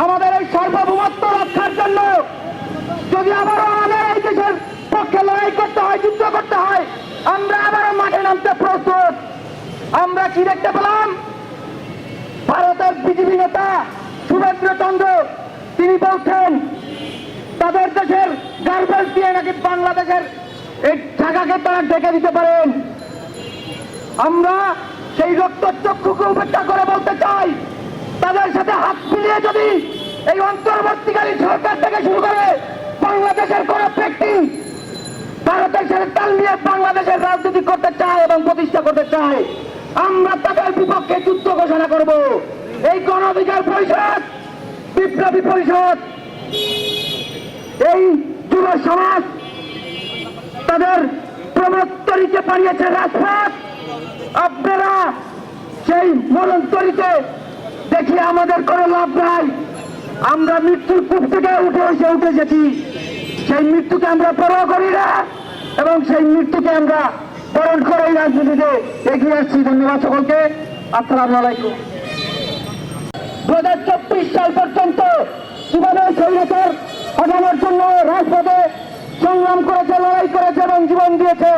আমাদের এই সার্বভৌমত্ব রক্ষার জন্য যদি আবারও আমাদের এই দেশের পক্ষে লড়াই করতে হয়, যুদ্ধ করতে হয়, আমরা আবারও মাঠে নামতে প্রস্তুত। আমরা কি দেখতে পেলাম? ভারতের বিজেপি নেতা শুভেন্দ্র চন্দ্র তিনি বলছেন তাদের দেশের গার্বেজ দিয়ে নাকি বাংলাদেশের এই ঢাকাকে তারা ডেকে দিতে পারেন। আমরা সেই রক্তচক্ষুকে উপেক্ষা করে বলতে চাই, তাদের সাথে হাত মিলিয়ে যদি এই অন্তর্বর্তীকালীন সরকার থেকে শুরু করে বাংলাদেশের কোন ব্যক্তি ভারতের সাথে তাল মিলিয়ে বাংলাদেশের রাজনীতি করতে চায় এবং প্রতিষ্ঠা করতে চায়, আমরা তাদের বিপক্ষে যুদ্ধ ঘোষণা করব। এই গণ অধিকার পরিষদ, বিপ্লবী পরিষদ, এই যুব সমাজ তাদের প্রবর্তনীকে পাঠিয়েছে রাজপথ। আপনারা সেই মরণতরীকে দেখি আমাদের কোনো লাভ নাই। আমরা মৃত্যুর কূপ থেকে উঠে এসেছি, সেই মৃত্যুকে আমরা পরোয়া করি না এবং সেই মৃত্যুকে আমরা বরণ করে রাজনীতিতে এগিয়ে আসছি। ধন্যবাদ সকলকে। আসসালামু আলাইকুম। 2024 সাল পর্যন্ত কিভাবে স্বৈরাচার হটানোর জন্য রাজপথে সংগ্রাম করেছে, লড়াই করেছে এবং জীবন দিয়েছে।